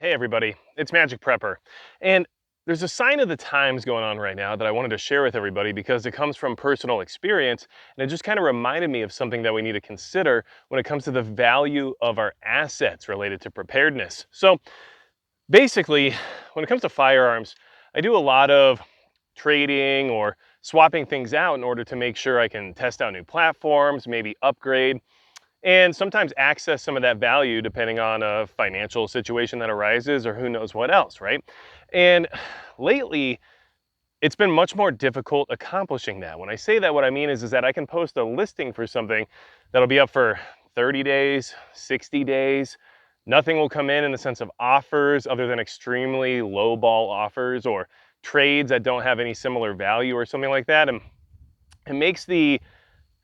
Hey everybody, it's Magic Prepper. And there's a sign of the times going on right now that I wanted to share with everybody because it comes from personal experience and it just kind of reminded me of something that we need to consider when it comes to the value of our assets related to preparedness. So basically, when it comes to firearms, I do a lot of trading or swapping things out in order to make sure I can test out new platforms, maybe upgrade and sometimes access some of that value depending on a financial situation that arises or who knows what else, right? And lately, it's been much more difficult accomplishing that. When I say that, what I mean is that I can post a listing for something that'll be up for 30 days, 60 days. Nothing will come in the sense of offers other than extremely low ball offers or trades that don't have any similar value or something like that. And it makes the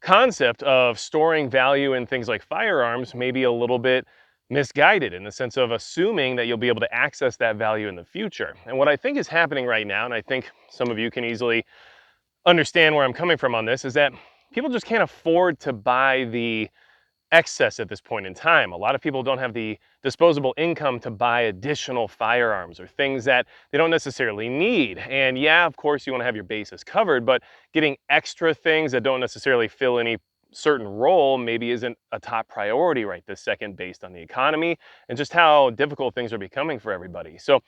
concept of storing value in things like firearms may be a little bit misguided in the sense of assuming that you'll be able to access that value in the future. And what I think is happening right now, and I think some of you can easily understand where I'm coming from on this, is that people just can't afford to buy the excess at this point in time. A lot of people don't have the disposable income to buy additional firearms or things that they don't necessarily need. And yeah, of course, you want to have your bases covered, but getting extra things that don't necessarily fill any certain role maybe isn't a top priority right this second based on the economy and just how difficult things are becoming for everybody. So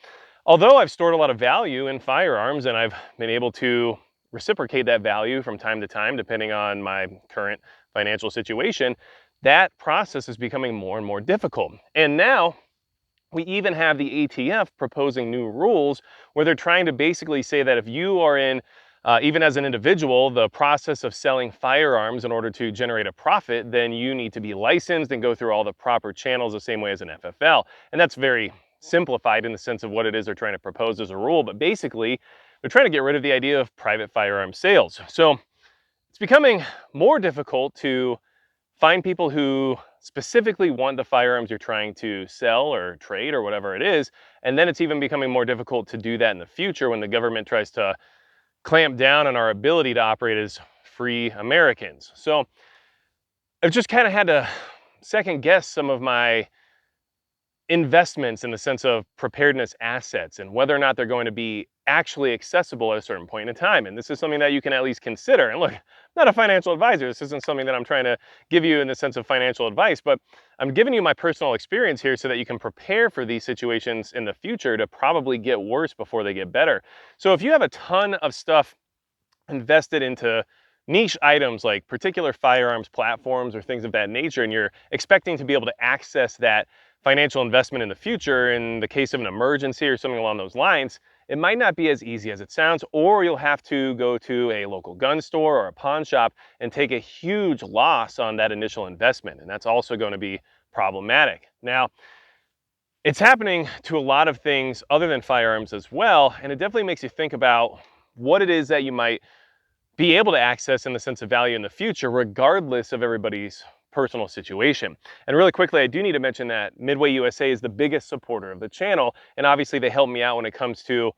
although I've stored a lot of value in firearms and I've been able to reciprocate that value from time to time depending on my current financial situation, that process is becoming more and more difficult. And now we even have the ATF proposing new rules where they're trying to basically say that if you are in, even as an individual, the process of selling firearms in order to generate a profit, then you need to be licensed and go through all the proper channels the same way as an FFL. And that's very simplified in the sense of what it is they're trying to propose as a rule. But basically, they're trying to get rid of the idea of private firearm sales. So it's becoming more difficult to find people who specifically want the firearms you're trying to sell or trade or whatever it is. And then it's even becoming more difficult to do that in the future when the government tries to clamp down on our ability to operate as free Americans. So I've just kind of had to second guess some of my investments in the sense of preparedness assets and whether or not they're going to be actually accessible at a certain point in time. And this is something that you can at least consider. And look, I'm not a financial advisor. This isn't something that I'm trying to give you in the sense of financial advice, but I'm giving you my personal experience here so that you can prepare for these situations in the future to probably get worse before they get better. So if you have a ton of stuff invested into niche items like particular firearms platforms or things of that nature, and you're expecting to be able to access that financial investment in the future in the case of an emergency or something along those lines, it might not be as easy as it sounds, or you'll have to go to a local gun store or a pawn shop and take a huge loss on that initial investment. And that's also going to be problematic. Now, it's happening to a lot of things other than firearms as well, and it definitely makes you think about what it is that you might be able to access in the sense of value in the future, regardless of everybody's personal situation. And really quickly, I do need to mention that Midway USA is the biggest supporter of the channel. And obviously they help me out when it comes to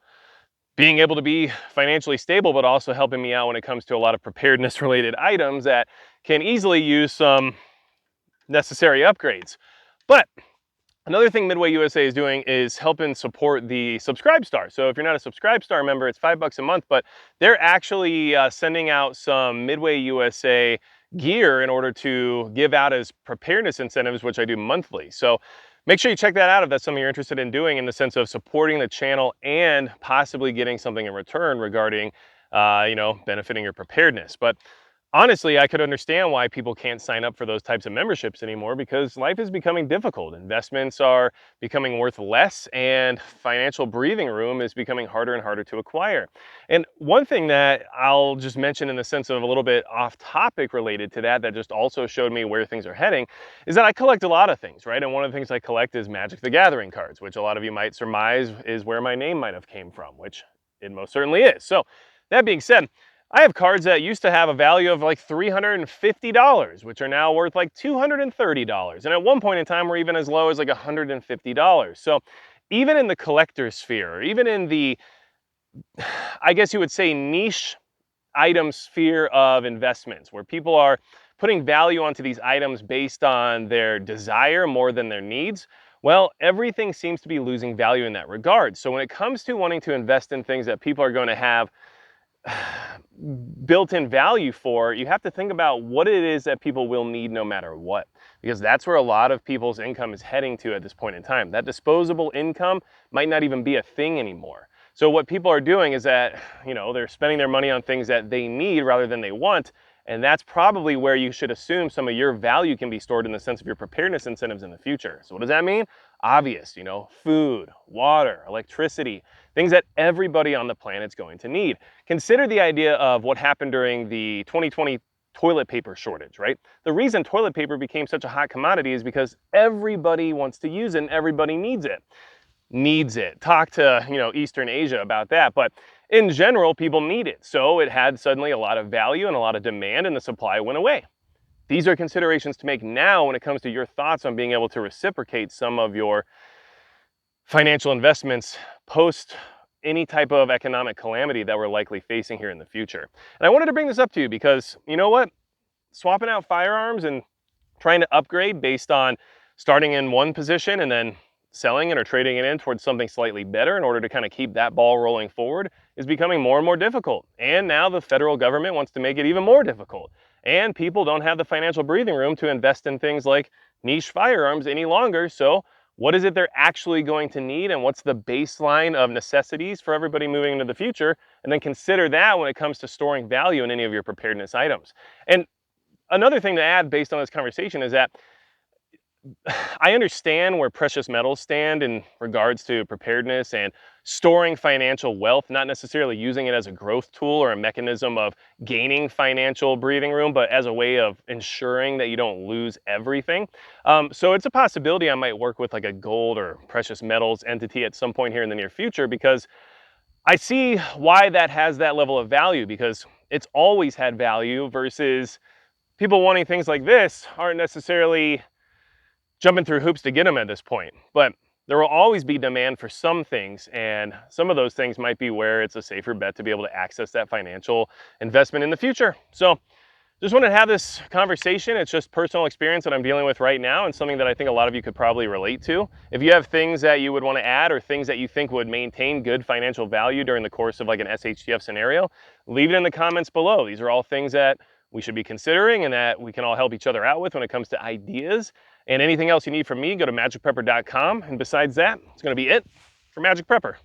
being able to be financially stable, but also helping me out when it comes to a lot of preparedness related items that can easily use some necessary upgrades. But another thing Midway USA is doing is helping support the Subscribe Star. So if you're not a Subscribe Star member, it's $5 a month, but they're actually sending out some Midway USA gear in order to give out as preparedness incentives, which I do monthly. So make sure you check that out if that's something you're interested in doing in the sense of supporting the channel and possibly getting something in return regarding, benefiting your preparedness. But honestly, I could understand why people can't sign up for those types of memberships anymore because life is becoming difficult. Investments are becoming worth less and financial breathing room is becoming harder and harder to acquire. And one thing that I'll just mention in the sense of a little bit off topic related to that just also showed me where things are heading is that I collect a lot of things, right? And one of the things I collect is Magic the Gathering cards, which a lot of you might surmise is where my name might have came from, which it most certainly is. So that being said, I have cards that used to have a value of like $350, which are now worth like $230. And at one point in time, were even as low as like $150. So even in the collector sphere, or even in the, I guess you would say, niche item sphere of investments, where people are putting value onto these items based on their desire more than their needs, Well, everything seems to be losing value in that regard. So when it comes to wanting to invest in things that people are going to have built-in value for, you have to think about what it is that people will need no matter what, because that's where a lot of people's income is heading to at this point in time. That disposable income might not even be a thing anymore. So what people are doing is that, they're spending their money on things that they need rather than they want, and that's probably where you should assume some of your value can be stored in the sense of your preparedness incentives in the future. So what does that mean? Obvious, food, water, electricity, things that everybody on the planet's going to need. Consider the idea of what happened during the 2020 toilet paper shortage, right? The reason toilet paper became such a hot commodity is because everybody wants to use it and everybody needs it. Talk to, Eastern Asia about that. But in general, people need it. So it had suddenly a lot of value and a lot of demand, and the supply went away. These are considerations to make now when it comes to your thoughts on being able to reciprocate some of your financial investments post any type of economic calamity that we're likely facing here in the future. And I wanted to bring this up to you because, you know what? Swapping out firearms and trying to upgrade based on starting in one position and then selling it or trading it in towards something slightly better in order to kind of keep that ball rolling forward is becoming more and more difficult. And now the federal government wants to make it even more difficult. And people don't have the financial breathing room to invest in things like niche firearms any longer. So what is it they're actually going to need, and what's the baseline of necessities for everybody moving into the future? And then consider that when it comes to storing value in any of your preparedness items. And another thing to add based on this conversation is that I understand where precious metals stand in regards to preparedness and storing financial wealth, not necessarily using it as a growth tool or a mechanism of gaining financial breathing room, but as a way of ensuring that you don't lose everything. So it's a possibility I might work with like a gold or precious metals entity at some point here in the near future, because I see why that has that level of value, because it's always had value versus people wanting things like this aren't necessarily jumping through hoops to get them at this point. But there will always be demand for some things, and some of those things might be where it's a safer bet to be able to access that financial investment in the future. So just wanted to have this conversation. It's just personal experience that I'm dealing with right now, and something that I think a lot of you could probably relate to. If you have things that you would want to add or things that you think would maintain good financial value during the course of like an SHTF scenario, leave it in the comments below. These are all things that we should be considering and that we can all help each other out with when it comes to ideas. And anything else you need from me, go to magicprepper.com. And besides that, it's going to be it for Magic Prepper.